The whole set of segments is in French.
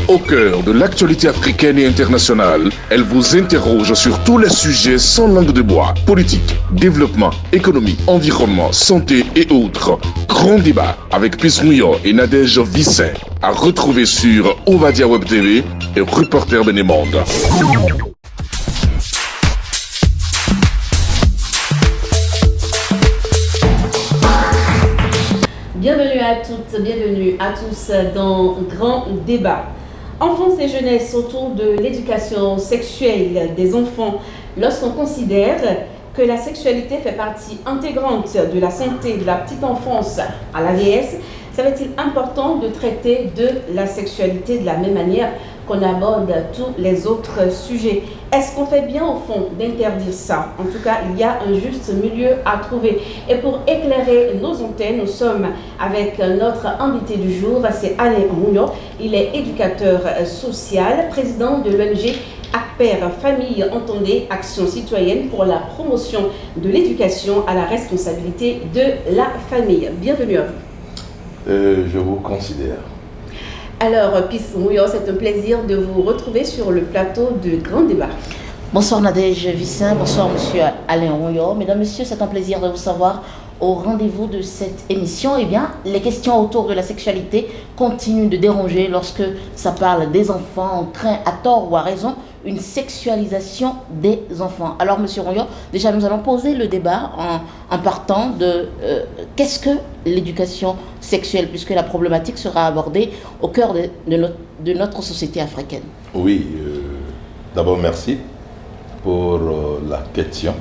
Au cœur de l'actualité africaine et internationale, elle vous interroge sur tous les sujets sans langue de bois. Politique, développement, économie, environnement, santé et autres. Grand débat avec Piss Mouillot et Nadège Vissin. À retrouver sur Ovadia Web TV et Reporter Benemonde. Bienvenue à toutes, bienvenue à tous dans Grand Débat. Enfance et jeunesse autour de l'éducation sexuelle des enfants. Lorsqu'on considère que la sexualité fait partie intégrante de la santé de la petite enfance à la vieillesse, serait-il important de traiter de la sexualité de la même manière qu'on aborde tous les autres sujets? Est-ce qu'on fait bien au fond d'interdire ça? En tout cas, il y a un juste milieu à trouver. Et pour éclairer nos antennes, nous sommes avec notre invité du jour, c'est Alain Mouillot. Il est éducateur social, président de l'ONG ACPER, Famille Entendez, Action Citoyenne pour la promotion de l'éducation à la responsabilité de la famille. Bienvenue à vous. Je vous considère. Alors, Piss Mouillot, c'est un plaisir de vous retrouver sur le plateau de Grand Débat. Bonsoir Nadège Vissin, bonsoir Monsieur Alain Mouillot. Mesdames, Messieurs, c'est un plaisir de vous savoir au rendez-vous de cette émission. Eh bien, les questions autour de la sexualité continuent de déranger lorsque ça parle des enfants. On craint à tort ou à raison une sexualisation des enfants. Alors, Monsieur Mouillot, déjà nous allons poser le débat en partant de qu'est-ce que l'éducation sexuelle, puisque la problématique sera abordée au cœur de notre société africaine. Oui, d'abord merci pour la question.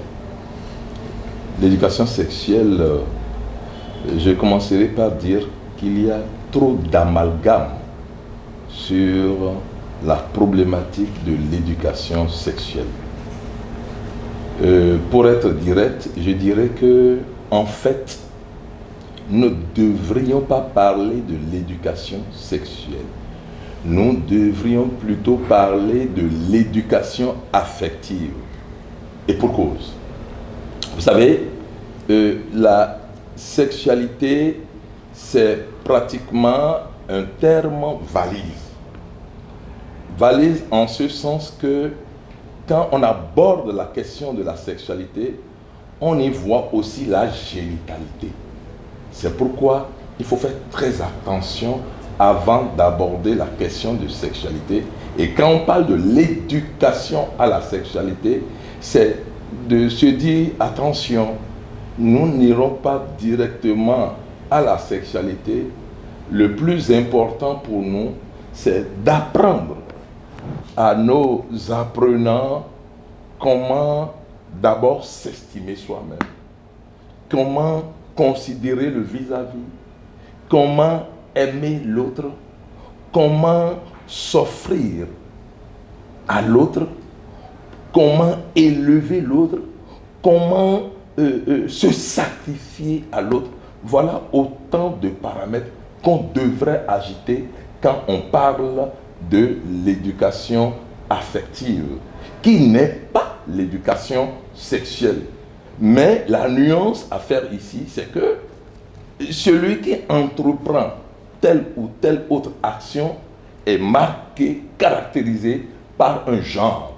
L'éducation sexuelle, je commencerai par dire qu'il y a trop d'amalgame sur la problématique de l'éducation sexuelle. Pour être direct, je dirais que, en fait, nous ne devrions pas parler de l'éducation sexuelle. Nous devrions plutôt parler de l'éducation affective. Et pour cause. Vous savez, la sexualité, c'est pratiquement un terme valise. Valise en ce sens que quand on aborde la question de la sexualité, on y voit aussi la génitalité. C'est pourquoi il faut faire très attention avant d'aborder la question de sexualité. Et quand on parle de l'éducation à la sexualité, c'est de se dire, attention, nous n'irons pas directement à la sexualité. Le plus important pour nous, c'est d'apprendre à nos apprenants comment d'abord s'estimer soi-même, comment considérer le vis-à-vis, comment aimer l'autre, comment s'offrir à l'autre, comment élever l'autre, comment se sacrifier à l'autre. Voilà autant de paramètres qu'on devrait agiter quand on parle de l'éducation affective, qui n'est pas l'éducation sexuelle. Mais la nuance à faire ici, c'est que celui qui entreprend telle ou telle autre action est marqué, caractérisé par un genre,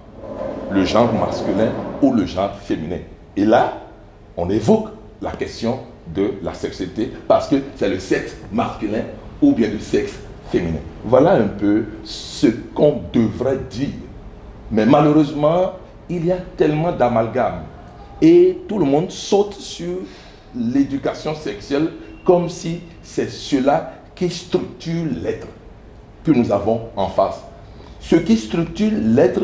le genre masculin ou le genre féminin. Et là, on évoque la question de la sexualité parce que c'est le sexe masculin ou bien le sexe féminin. Voilà un peu ce qu'on devrait dire. Mais malheureusement, il y a tellement d'amalgames et tout le monde saute sur l'éducation sexuelle comme si c'est cela qui structure l'être que nous avons en face. Ce qui structure l'être,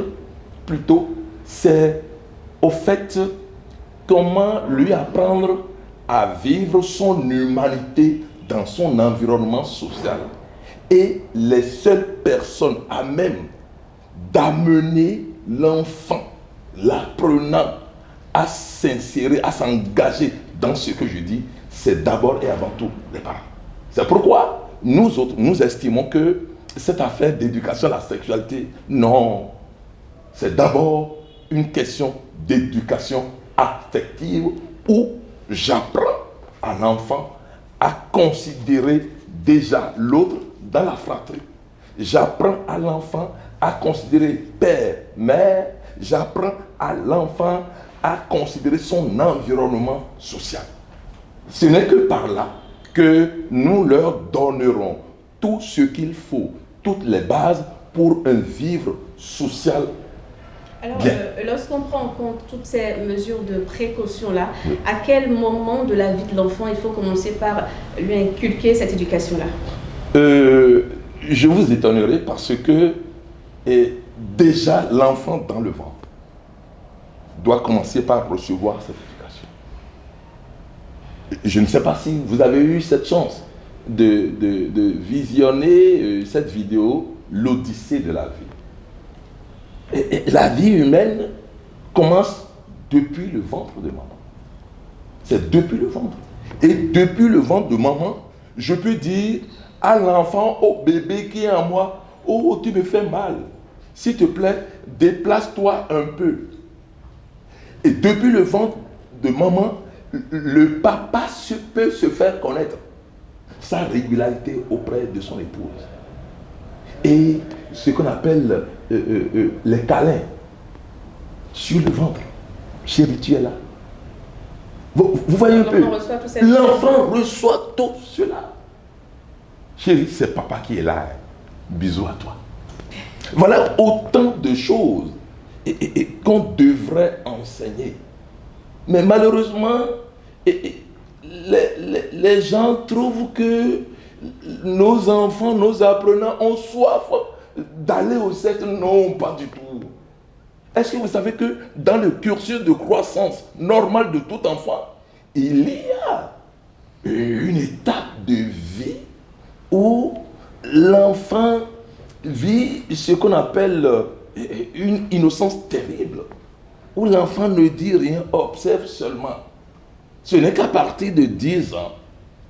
plutôt, c'est au fait comment lui apprendre à vivre son humanité dans son environnement social. Et les seules personnes à même d'amener l'enfant, l'apprenant à s'insérer, à s'engager dans ce que je dis, c'est d'abord et avant tout les parents. C'est pourquoi nous autres, nous estimons que cette affaire d'éducation à la sexualité, non, c'est d'abord une question d'éducation affective où j'apprends à l'enfant à considérer déjà l'autre dans la fratrie. J'apprends à l'enfant à considérer père, mère. J'apprends à l'enfant à considérer son environnement social. Ce n'est que par là que nous leur donnerons tout ce qu'il faut, toutes les bases pour un vivre social. Alors, lorsqu'on prend en compte toutes ces mesures de précaution-là, oui, à quel moment de la vie de l'enfant il faut commencer par lui inculquer cette éducation-là? Je vous étonnerai parce que déjà l'enfant dans le ventre doit commencer par recevoir cette éducation. Je ne sais pas si vous avez eu cette chance de visionner cette vidéo, l'Odyssée de la vie. Et la vie humaine commence depuis le ventre de maman. C'est depuis le ventre. Et depuis le ventre de maman, je peux dire à l'enfant, au bébé qui est en moi, oh, tu me fais mal. S'il te plaît, déplace-toi un peu. Et depuis le ventre de maman, le papa peut se faire connaître sa régularité auprès de son épouse. Et ce qu'on appelle les câlins sur le ventre. Chérie, tu es là. Vous voyez un peu. L'enfant reçoit tout cela. Chérie, c'est papa qui est là. Bisous à toi. Voilà autant de choses qu'on devrait enseigner. Mais malheureusement, les gens trouvent que nos enfants, nos apprenants ont soif d'aller au sexe. Non, pas du tout. Est-ce que vous savez que dans le cursus de croissance normal de tout enfant, il y a une étape de vie où l'enfant vit ce qu'on appelle une innocence terrible, où l'enfant ne dit rien, observe seulement. Ce n'est qu'à partir de 10 ans,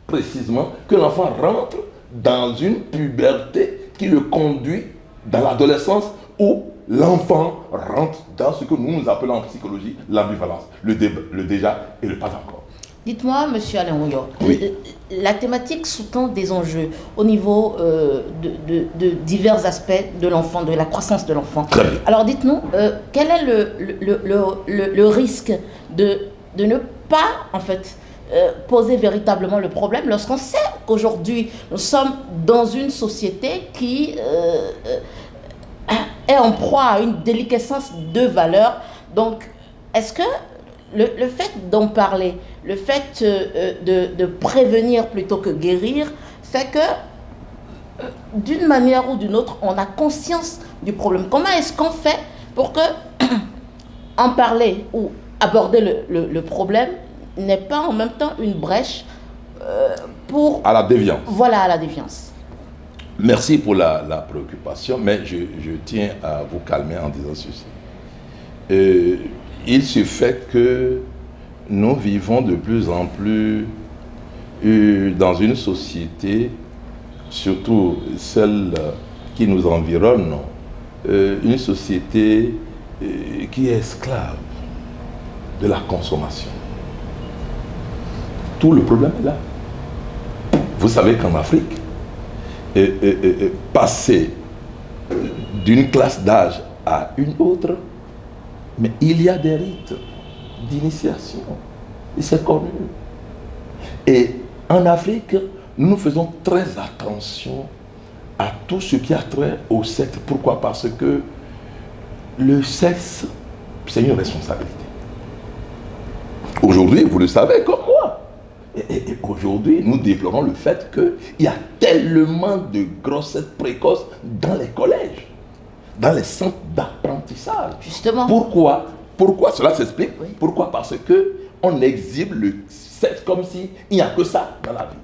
précisément, que l'enfant rentre dans une puberté qui le conduit dans l'adolescence, où l'enfant rentre dans ce que nous appelons en psychologie l'ambivalence, le déjà et le pas encore. Dites-moi, monsieur Alain Rouillot, oui, la thématique sous-tend des enjeux au niveau de divers aspects de l'enfant, de la croissance de l'enfant. Très bien. Alors dites-nous, quel est le risque de ne pas, en fait, poser véritablement le problème lorsqu'on sait qu'aujourd'hui, nous sommes dans une société qui est en proie à une déliquescence de valeurs. Donc, est-ce que le fait d'en parler, le fait de prévenir plutôt que guérir, fait que, d'une manière ou d'une autre, on a conscience du problème? Comment est-ce qu'on fait pour que en parler ou aborder le problème n'est pas en même temps une brèche pour... À la déviance. Voilà, à la déviance. Merci pour la préoccupation, mais je tiens à vous calmer en disant ceci. Il se fait que nous vivons de plus en plus dans une société, surtout celle qui nous environne, une société qui est esclave de la consommation. Tout le problème est là. Vous savez qu'en Afrique, passer d'une classe d'âge à une autre, mais il y a des rites d'initiation. Et c'est connu. Et en Afrique, nous faisons très attention à tout ce qui a trait au sexe. Pourquoi? Parce que le sexe, c'est une responsabilité. Aujourd'hui, vous le savez comme moi. Et aujourd'hui, nous déplorons le fait qu'il y a tellement de grossesses précoces dans les collèges, dans les centres d'apprentissage. Justement. Pourquoi cela s'explique? Oui. Pourquoi? Parce qu'on exhibe le sexe comme s'il n'y a que ça dans la vie.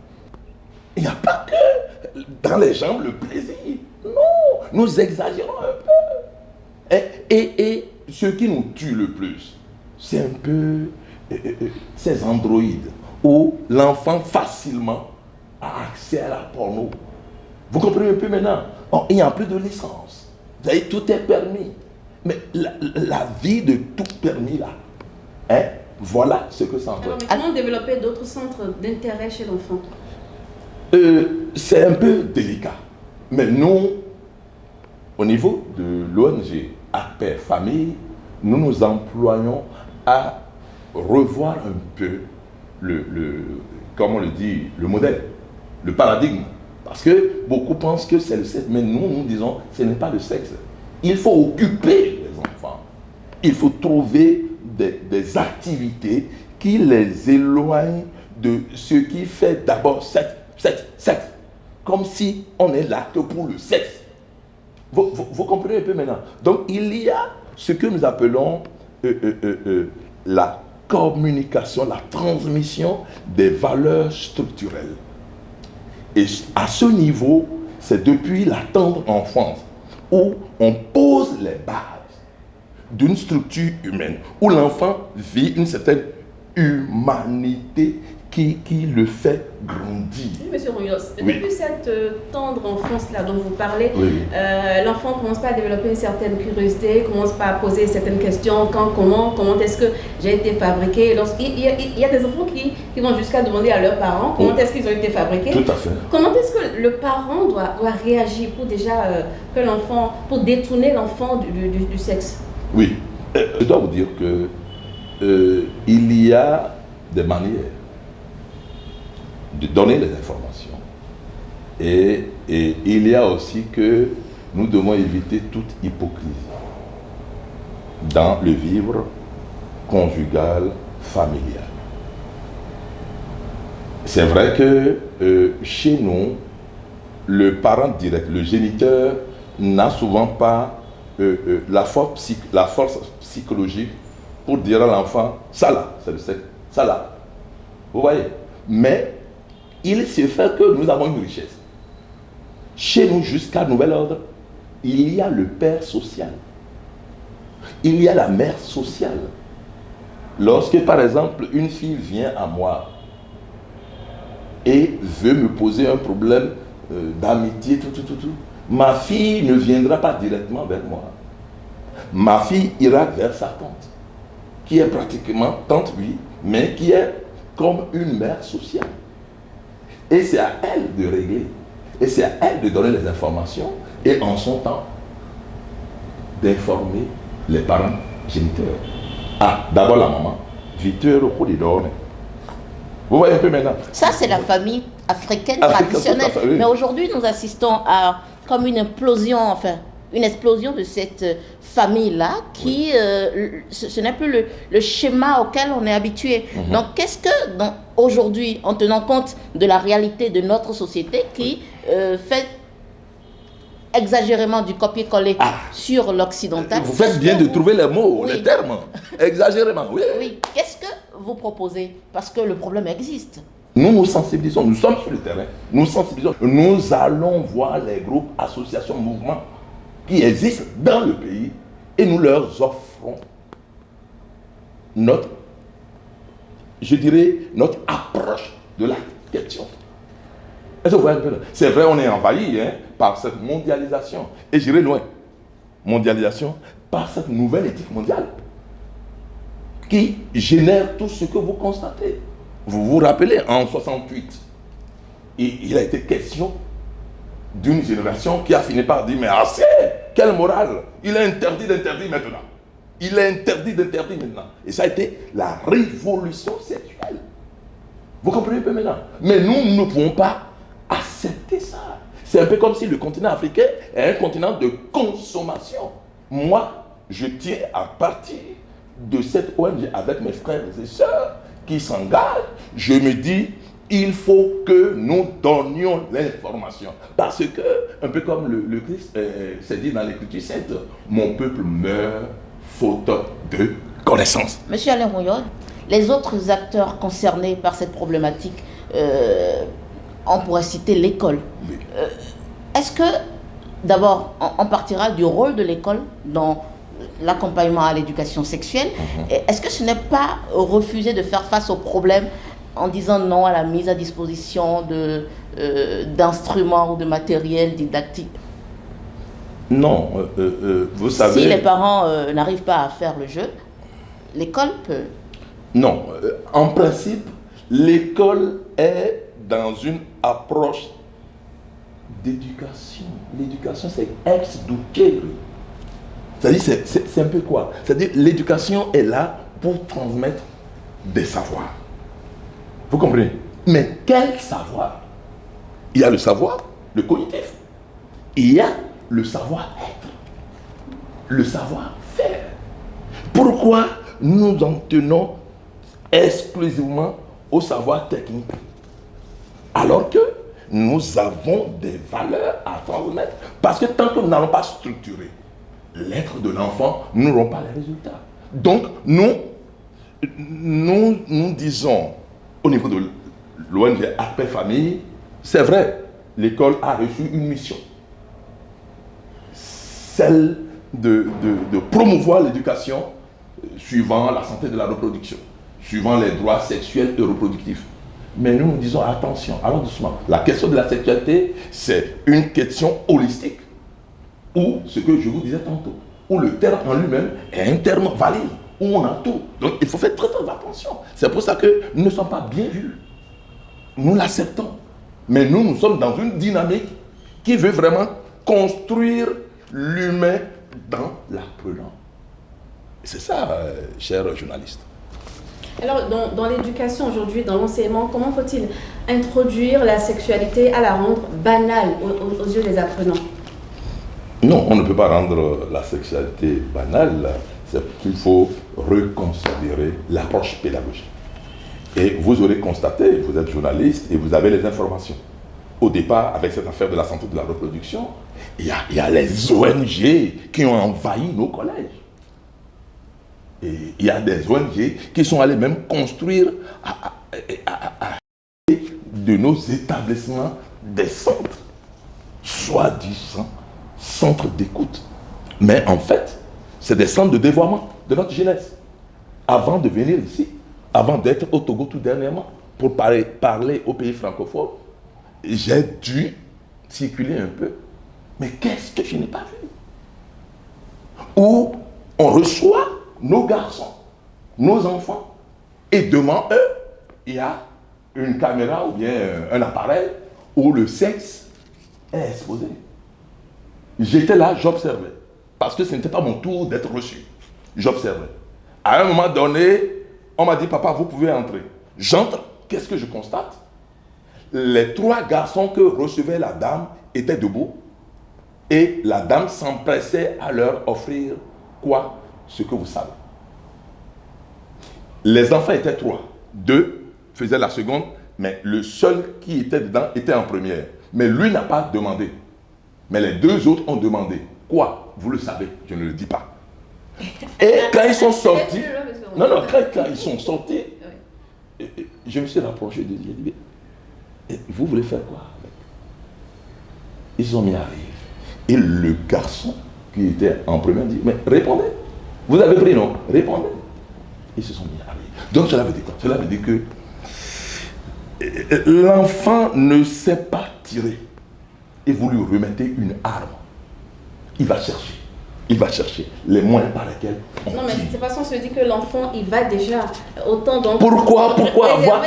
Il n'y a pas que dans les jambes le plaisir. Non, nous exagérons un peu. Et ce qui nous tue le plus, c'est un peu ces androïdes où l'enfant facilement a accès à la porno. Vous comprenez un peu maintenant? Il n'y a plus de licence. Vous savez, tout est permis. Mais la vie de tout permis là, voilà ce que ça entraîne. Alors, mais comment développer d'autres centres d'intérêt chez l'enfant? C'est un peu délicat. Mais nous, au niveau de l'ONG APER Famille, nous nous employons à revoir un peu comment on le dit, le modèle, le paradigme. Parce que beaucoup pensent que c'est le sexe, mais nous disons ce n'est pas le sexe. Il faut occuper les enfants. Il faut trouver des activités qui les éloignent de ce qui fait d'abord sexe. Comme si on est là que pour le sexe. Vous comprenez un peu maintenant? Donc il y a ce que nous appelons la communication, la transmission des valeurs structurelles. Et à ce niveau, c'est depuis la tendre enfance où on pose les bases d'une structure humaine, où l'enfant vit une certaine humanité qui le fait grandir. Oui, monsieur Royos, oui. Depuis cette tendre enfance-là dont vous parlez, oui. L'enfant commence pas à développer une certaine curiosité, commence pas à poser certaines questions, comment est-ce que j'ai été fabriqué. Il y a des enfants qui vont jusqu'à demander à leurs parents comment est-ce qu'ils ont été fabriqués. Tout à fait. Comment est-ce que le parent doit réagir pour déjà pour détourner l'enfant du sexe? Oui, je dois vous dire que il y a des manières de donner les informations. Et il y a aussi que nous devons éviter toute hypocrisie dans le vivre conjugal, familial. C'est vrai que chez nous, le parent direct, le géniteur, n'a souvent pas la force psychologique pour dire à l'enfant, ça là, c'est le sexe, ça là. Vous voyez? Mais il se fait que nous avons une richesse. Chez nous, jusqu'à nouvel ordre, il y a le père social. Il y a la mère sociale. Lorsque, par exemple, une fille vient à moi et veut me poser un problème d'amitié, ma fille ne viendra pas directement vers moi. Ma fille ira vers sa tante, qui est pratiquement tante, oui, mais qui est comme une mère sociale. Et c'est à elle de régler. Et c'est à elle de donner les informations et en son temps d'informer les parents géniteurs. D'abord la maman. Vous voyez un peu maintenant. Ça, c'est la famille africaine traditionnelle. Fait, oui. Mais aujourd'hui, nous assistons à comme une explosion de cette famille-là qui, ce n'est plus le schéma auquel on est habitué. Donc, qu'est-ce que, aujourd'hui, en tenant compte de la réalité de notre société qui fait exagérément du copier-coller sur l'occidentale. Vous faites bien de trouver les mots, les termes. Exagérément, oui. Oui. Qu'est-ce que vous proposez? Parce que le problème existe. Nous nous sensibilisons, nous sommes sur le terrain, nous sensibilisons. Nous allons voir les groupes, associations, mouvements qui existent dans le pays et nous leur offrons notre approche de la question. Est-ce que vous voyez? C'est vrai, on est envahi par cette mondialisation. Et j'irai loin. Mondialisation par cette nouvelle éthique mondiale qui génère tout ce que vous constatez. Vous vous rappelez, en 68, il a été question d'une génération qui a fini par dire, mais assez, quelle morale! Il est interdit d'interdire maintenant. Il est interdit d'interdire maintenant. Et ça a été la révolution sexuelle. Vous comprenez un peu maintenant? Mais nous ne pouvons pas accepter ça. C'est un peu comme si le continent africain est un continent de consommation. Moi, je tiens à partir de cette ONG avec mes frères et sœurs qui s'engagent. Je me dis, il faut que nous donnions l'information. Parce que, un peu comme le Christ s'est dit dans l'Écriture sainte, mon peuple meurt faute de connaissance. Monsieur Alain Royol, les autres acteurs concernés par cette problématique, on pourrait citer l'école. Oui. Est-ce que, d'abord, on partira du rôle de l'école dans l'accompagnement à l'éducation sexuelle? Est-ce que ce n'est pas refuser de faire face aux problèmes en disant non à la mise à disposition d'instruments ou de matériel didactique? Non, vous savez... Si les parents n'arrivent pas à faire le jeu, l'école peut. Non, en principe, l'école est dans une approche d'éducation. L'éducation, c'est ex-ducere. C'est-à-dire, c'est un peu quoi? C'est-à-dire, l'éducation est là pour transmettre des savoirs. Vous comprenez? Mais quel savoir? Il y a le savoir, le cognitif. Il y a le savoir-être, le savoir-faire. Pourquoi nous en tenons exclusivement au savoir technique, alors que nous avons des valeurs à transmettre? Parce que tant que nous n'allons pas structurer l'être de l'enfant, nous n'aurons pas les résultats. Donc, nous disons, au niveau de l'ONG Appel Famille, c'est vrai, l'école a reçu une mission. Celle de promouvoir l'éducation suivant la santé de la reproduction, suivant les droits sexuels et reproductifs. Mais nous disons attention, allons doucement. La question de la sexualité, c'est une question holistique. Ou ce que je vous disais tantôt, où le terme en lui-même est un terme valide, où on a tout. Donc il faut faire très très attention. C'est pour ça que nous ne sommes pas bien vus. Nous l'acceptons. Mais nous sommes dans une dynamique qui veut vraiment construire l'humain dans l'apprenant. C'est ça, chers journalistes. Alors, dans l'éducation aujourd'hui, dans l'enseignement, comment faut-il introduire la sexualité à la rendre banale aux yeux des apprenants? Non, on ne peut pas rendre la sexualité banale. C'est qu'il faut reconsidérer l'approche pédagogique. Et vous aurez constaté, vous êtes journaliste et vous avez les informations. Au départ, avec cette affaire de la santé de la reproduction, il y a les ONG qui ont envahi nos collèges. Et il y a des ONG qui sont allés même construire de nos établissements des centres, soi-disant centres d'écoute. Mais en fait, c'est des centres de dévoiement de notre jeunesse. Avant de venir ici, avant d'être au Togo tout dernièrement, pour parler au pays francophone, j'ai dû circuler un peu. Mais qu'est-ce que je n'ai pas vu? Où on reçoit nos garçons, nos enfants, et devant eux, il y a une caméra ou bien un appareil où le sexe est exposé. J'étais là, j'observais, parce que ce n'était pas mon tour d'être reçu. J'observais. À un moment donné, on m'a dit, papa, vous pouvez entrer. J'entre, qu'est-ce que je constate? Les 3 garçons que recevait la dame étaient debout, et la dame s'empressait à leur offrir quoi? Ce que vous savez. Les enfants étaient 3. 2 faisaient la seconde, mais le seul qui était dedans était en première. Mais lui n'a pas demandé. Mais les 2 autres ont demandé. Quoi? Vous le savez, je ne le dis pas. Et quand ils sont sortis, quand ils sont sortis, je me suis rapproché de lui. J'ai dit, vous voulez faire quoi avec? Ils sont mis à rire. Et le garçon qui était en première dit, mais répondez. Vous avez pris, non? Répondez. Ils se sont mis à rire. Donc cela veut dire quoi? Cela veut dire que l'enfant ne sait pas tirer. Et vous lui remettez une arme. Il va chercher les moyens par lesquels on tire. Non, mais de toute façon, on se dit que l'enfant, il va déjà autant donc Pourquoi avoir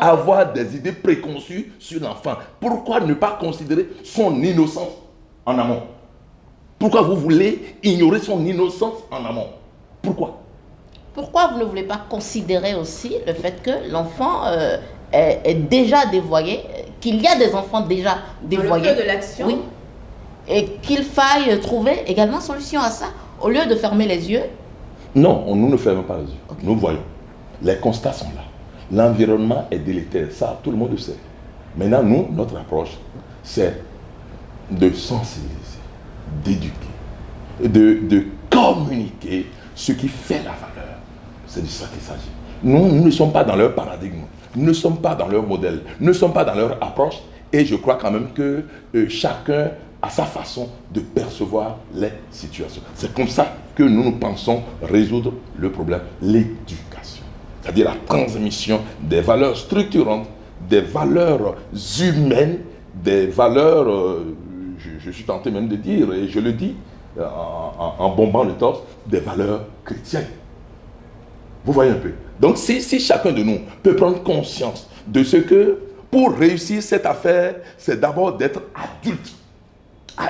avoir des idées préconçues sur l'enfant? Pourquoi ne pas considérer son innocence en amont? Pourquoi vous voulez ignorer son innocence en amont? Pourquoi vous ne voulez pas considérer aussi le fait que l'enfant est déjà dévoyé, qu'il y a des enfants déjà dévoyés? Dans le feu de l'action. Oui. Et qu'il faille trouver également solution à ça, au lieu de fermer les yeux? Non, nous ne fermons pas les yeux. Okay. Nous voyons. Les constats sont là. L'environnement est délétère. Ça, tout le monde le sait. Maintenant, nous, notre approche, c'est de sensibiliser, d'éduquer, de communiquer ce qui fait la valeur. C'est de ça qu'il s'agit. Nous ne sommes pas dans leur paradigme. Nous ne sommes pas dans leur modèle. Nous ne sommes pas dans leur approche. Et je crois quand même que chacun a sa façon de percevoir les situations. C'est comme ça que nous pensons résoudre le problème. L'éducation. C'est-à-dire la transmission des valeurs structurantes, des valeurs humaines, des valeurs, je suis tenté même de dire, et je le dis en bombant le torse, des valeurs chrétiennes. Vous voyez un peu. Donc si chacun de nous peut prendre conscience de ce que, pour réussir cette affaire, c'est d'abord d'être adulte.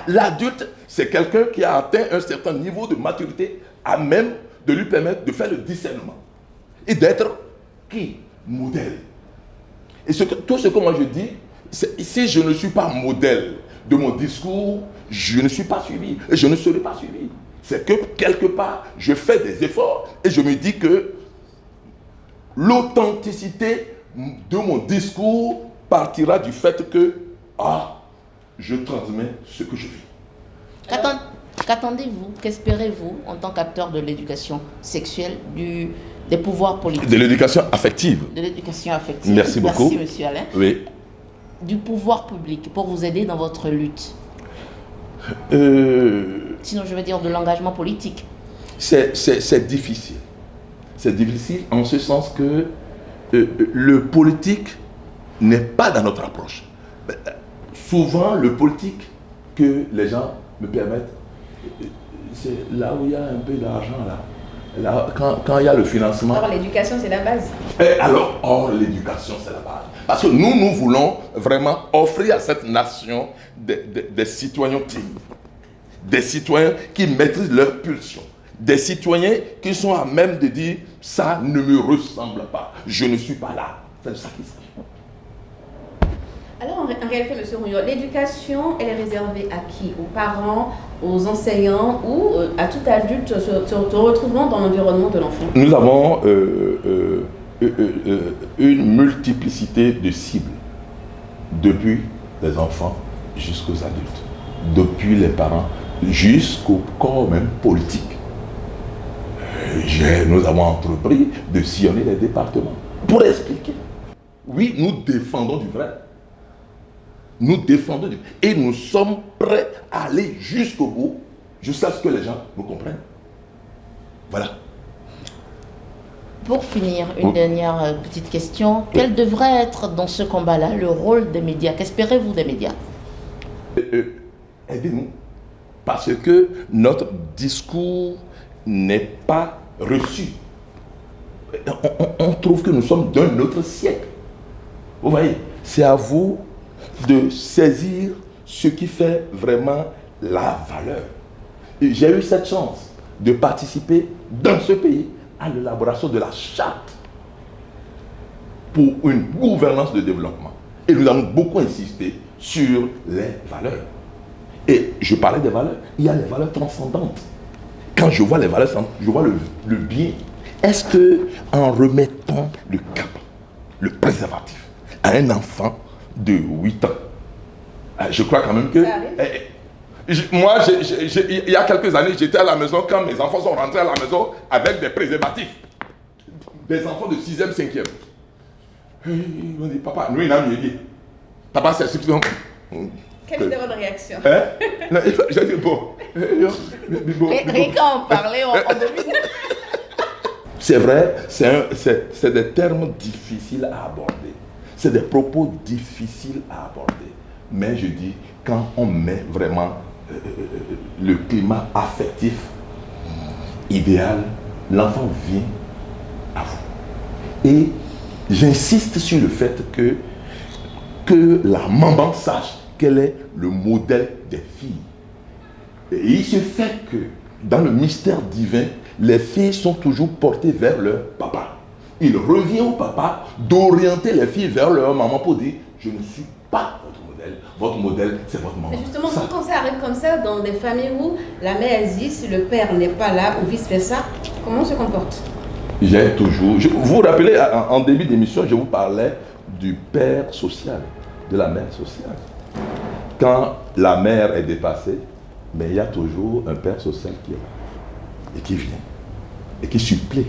L'adulte, c'est quelqu'un qui a atteint un certain niveau de maturité à même de lui permettre de faire le discernement et d'être qui? Modèle. Et tout ce que moi je dis, si je ne suis pas modèle de mon discours, je ne suis pas suivi et je ne serai pas suivi. C'est que quelque part, je fais des efforts et je me dis que l'authenticité de mon discours partira du fait que je transmets ce que je vis. Qu'attendez-vous, qu'espérez-vous en tant qu'acteur de l'éducation sexuelle, des pouvoirs politiques? De l'éducation affective. De l'éducation affective. Merci beaucoup. Merci, monsieur Alain. Oui. Du pouvoir public pour vous aider dans votre lutte. Sinon, je veux dire de l'engagement politique. C'est difficile. C'est difficile en ce sens que le politique n'est pas dans notre approche. Souvent, le politique que les gens me permettent, c'est là où il y a un peu d'argent, là quand il y a le financement. Or, l'éducation, c'est la base. L'éducation, c'est la base. Parce que nous voulons vraiment offrir à cette nation des citoyens timides, des citoyens qui maîtrisent leurs pulsions, des citoyens qui sont à même de dire « ça ne me ressemble pas, je ne suis pas là ». C'est de ça qu'il s'agit. Alors, en réalité, M. Rouillot, l'éducation, elle est réservée à qui? Aux parents, aux enseignants ou à tout adulte se retrouvant dans l'environnement de l'enfant? Nous avons une multiplicité de cibles, depuis les enfants jusqu'aux adultes, depuis les parents jusqu'au corps même politique. Nous avons entrepris de sillonner les départements pour expliquer. Oui, nous défendons du vrai. Nous défendons et nous sommes prêts à aller jusqu'au bout, jusqu'à ce que les gens nous comprennent. Voilà. Pour finir, une dernière petite question. Quel devrait être dans ce combat-là le rôle des médias? Qu'espérez-vous des médias? Aidez-nous. Parce que notre discours n'est pas reçu. On trouve que nous sommes d'un autre siècle. Vous voyez, c'est à vous de saisir ce qui fait vraiment la valeur. J'ai eu cette chance de participer dans ce pays à l'élaboration de la charte pour une gouvernance de développement. Et nous avons beaucoup insisté sur les valeurs. Et je parlais des valeurs. Il y a les valeurs transcendantes. Quand je vois les valeurs transcendantes, je vois le bien. Est-ce que en remettant le cap, le préservatif, à un enfant de 8 ans, je crois quand même que... Moi, il y a quelques années, j'étais à la maison quand mes enfants sont rentrés à la maison avec des préservatifs. Des enfants de 6e, 5e. Ils m'ont dit, papa, nous, il a mieux dit. Papa, c'est suffisant. Quelle était votre réaction? J'ai dit, bon. Rien qu'à en parler, on devine. C'est vrai, c'est des termes difficiles à aborder. C'est des propos difficiles à aborder. Mais je dis, quand on met vraiment le climat affectif idéal, l'enfant vient à vous. Et j'insiste sur le fait que la maman sache quel est le modèle des filles. Et il se fait que dans le mystère divin, les filles sont toujours portées vers leur papa. Il revient au papa d'orienter les filles vers leur maman pour dire, je ne suis pas votre modèle, c'est votre maman. Mais justement, quand ça arrive comme ça, dans des familles où la mère dit, si le père n'est pas là, ou vice-versa, comment on se comporte? J'ai toujours... vous vous rappelez, en début d'émission, je vous parlais du père social, de la mère sociale. Quand la mère est dépassée, mais il y a toujours un père social qui est là, et qui vient, et qui supplée.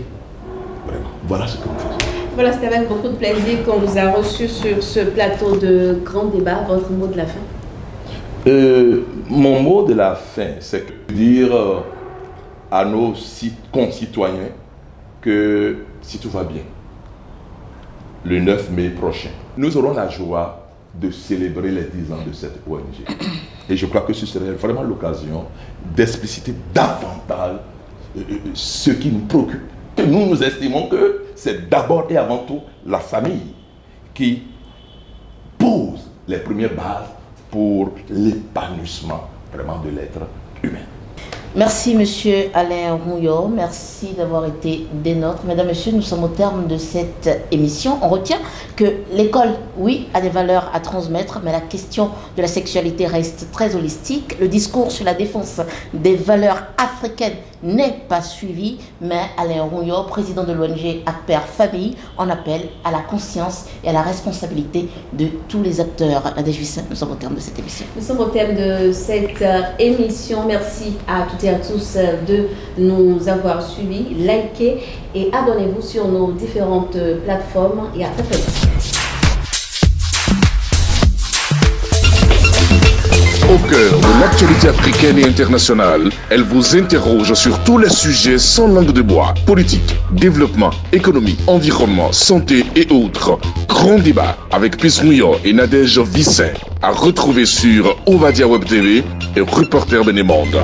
Vraiment. Voilà ce que nous faisons. Voilà, c'était avec beaucoup de plaisir qu'on vous a reçu sur ce plateau de grand débat. Votre mot de la fin? Mon mot de la fin, c'est de dire à nos concitoyens que si tout va bien, le 9 mai prochain, nous aurons la joie de célébrer les 10 ans de cette ONG. Et je crois que ce serait vraiment l'occasion d'expliciter davantage ce qui nous préoccupe. Nous estimons que c'est d'abord et avant tout la famille qui les premières bases pour l'épanouissement vraiment de l'être humain. Merci Monsieur Alain Rouillot, merci d'avoir été des nôtres. Mesdames, Messieurs, nous sommes au terme de cette émission. On retient que l'école, oui, a des valeurs à transmettre, mais la question de la sexualité reste très holistique. Le discours sur la défense des valeurs africaines n'est pas suivi, mais Alain Rouillot, président de l'ONG ACPER Famille, en appelle à la conscience et à la responsabilité de tous les acteurs. Nadège Vissin, nous sommes au terme de cette émission. Nous sommes au terme de cette émission. Merci à toutes et à tous de nous avoir suivis. Likez et abonnez-vous sur nos différentes plateformes et à très vite. Au cœur de l'actualité africaine et internationale, elle vous interroge sur tous les sujets sans langue de bois. Politique, développement, économie, environnement, santé et autres. Grand débat avec Pius Mouillot et Nadège Vissin. À retrouver sur Ovadia Web TV et Reporter Bénémonde.